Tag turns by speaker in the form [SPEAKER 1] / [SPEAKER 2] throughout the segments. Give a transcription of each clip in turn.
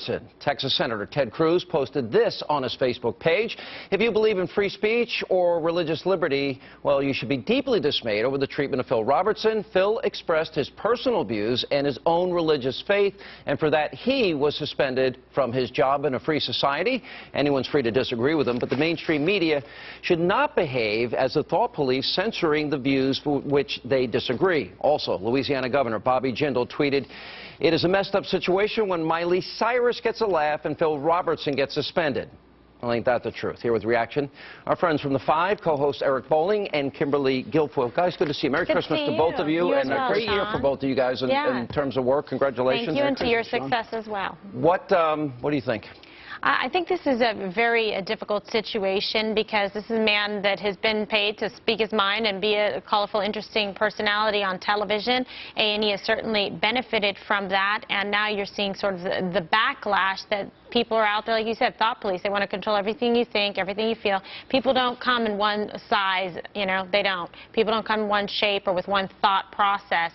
[SPEAKER 1] Robertson. Texas Senator Ted Cruz posted this on his Facebook page. If you believe in free speech or religious liberty, well, you should be deeply dismayed over the treatment of Phil Robertson. Phil expressed his personal views and his own religious faith, and for that he was suspended from his job in a free society. Anyone's free to disagree with him, but the mainstream media should not behave as a thought police censoring the views for which they disagree. Also, Louisiana Governor Bobby Jindal tweeted, "It is a messed up situation when Miley Cyrus gets a laugh and Phil Robertson gets suspended." Well, ain't that the truth? Here with reaction, our friends from The Five, co-hosts Eric Bolling and Kimberly Guilfoyle. Guys, good to see you. Merry Christmas to both of you, and a great year for both of you guys in terms of work. Congratulations.
[SPEAKER 2] Thank you, and to your success as well.
[SPEAKER 1] What do you think?
[SPEAKER 2] I think this is a very difficult situation because this is a man that has been paid to speak his mind and be a colorful, interesting personality on television. A&E has certainly benefited from that, and now you're seeing sort of the backlash that people are out there, like you said, thought police. They want to control everything you think, everything you feel. People don't come in one size, you know, they don't. People don't come in one shape or with one thought process.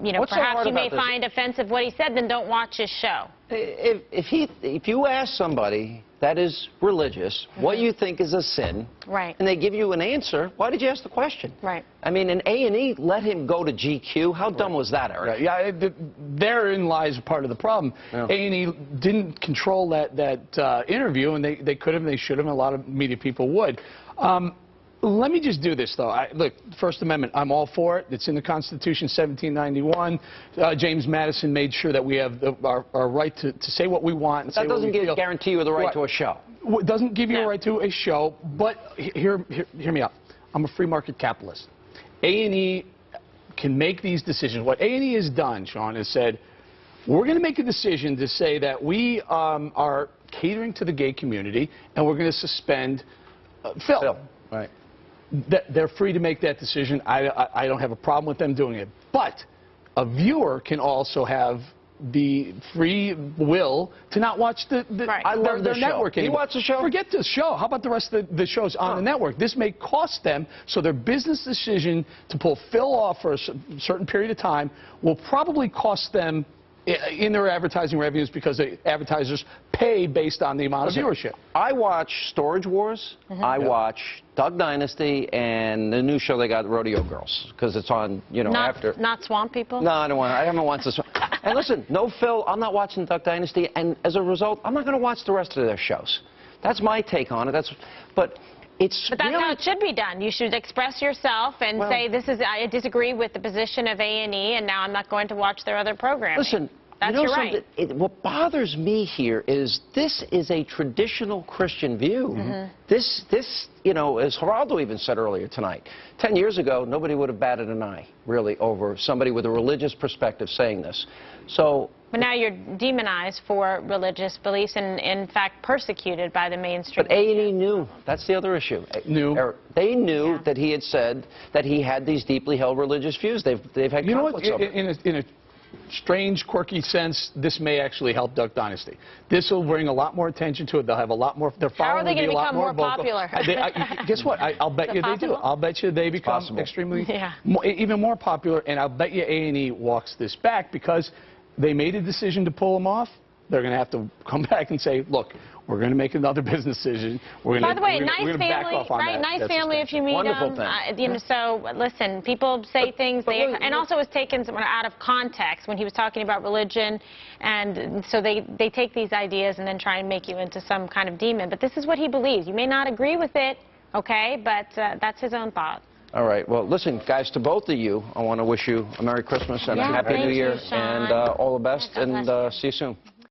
[SPEAKER 2] You know, perhaps you may find offensive what he said, then don't watch his show.
[SPEAKER 1] If you ask somebody that is religious what you think is a sin,
[SPEAKER 2] right,
[SPEAKER 1] and they give you an answer, why did you ask the question?
[SPEAKER 2] Right.
[SPEAKER 1] I mean, and A&E let him go to GQ. How dumb was that, Eric?
[SPEAKER 3] Right. Yeah, therein lies part of the problem. Yeah. A&E didn't control that interview, and they could have, and they should have, and a lot of media people would. Let me just do this, though. Look, First Amendment, I'm all for it. It's in the Constitution, 1791. James Madison made sure that we have our right to say what we want. And
[SPEAKER 1] that doesn't guarantee you the right to a show.
[SPEAKER 3] It doesn't give you a right to a show, but hear me out. I'm a free market capitalist. A&E can make these decisions. What A&E has done, Sean, is said, we're going to make a decision to say that we are catering to the gay community, and we're going to suspend Phil.
[SPEAKER 1] Right.
[SPEAKER 3] They're free to make that decision. I don't have a problem with them doing it. But a viewer can also have the free will to not watch their network anymore.
[SPEAKER 1] You watch the show?
[SPEAKER 3] Forget the show. How about the rest of the shows on the network? This may cost them, so their business decision to pull Phil off for a certain period of time will probably cost them in their advertising revenues, because the advertisers pay based on the amount of viewership.
[SPEAKER 1] I watch Storage Wars, I watch Duck Dynasty, and the new show they got, Rodeo Girls, because it's on, you know, after. Not
[SPEAKER 2] Swamp People?
[SPEAKER 1] No, I haven't watched this one. And listen, no Phil, I'm not watching Duck Dynasty, and as a result, I'm not going to watch the rest of their shows. That's my take on it. But that's
[SPEAKER 2] really how it should be done. You should express yourself and say, I disagree with the position of A&E, and now I'm not going to watch their other programming.
[SPEAKER 1] Listen,
[SPEAKER 2] that's
[SPEAKER 1] you know
[SPEAKER 2] your right.
[SPEAKER 1] What bothers me here is this is a traditional Christian view. This, you know, as Geraldo even said earlier tonight, 10 years ago, nobody would have batted an eye, really, over somebody with a religious perspective saying this. So.
[SPEAKER 2] But now you're demonized for religious beliefs and, in fact, persecuted by the mainstream.
[SPEAKER 1] But A&E knew. That's the other issue. They knew that he had said that he had these deeply held religious views. They've had conflicts over it.
[SPEAKER 3] In a strange, quirky sense, this may actually help Duck Dynasty. This will bring a lot more attention to it. They'll have a lot more. Their following will be a lot more vocal.
[SPEAKER 2] How are they going to become more popular?
[SPEAKER 3] Guess what? I'll bet you they do. I'll bet you they become extremely, even more popular, and I'll bet you A&E walks this back because they made a decision to pull him off. They're going to have to come back and say, look, we're going to make another business decision.
[SPEAKER 2] By the way, nice family, right? Nice family if you meet them. You know, so listen, people say things, and also it was taken out of context when he was talking about religion, and so they take these ideas and then try and make you into some kind of demon. But this is what he believes. You may not agree with it, okay? But that's his own thought.
[SPEAKER 1] All right. Well, listen, guys, to both of you, I want to wish you a Merry Christmas and a Happy New Year, and all the best, and see you soon.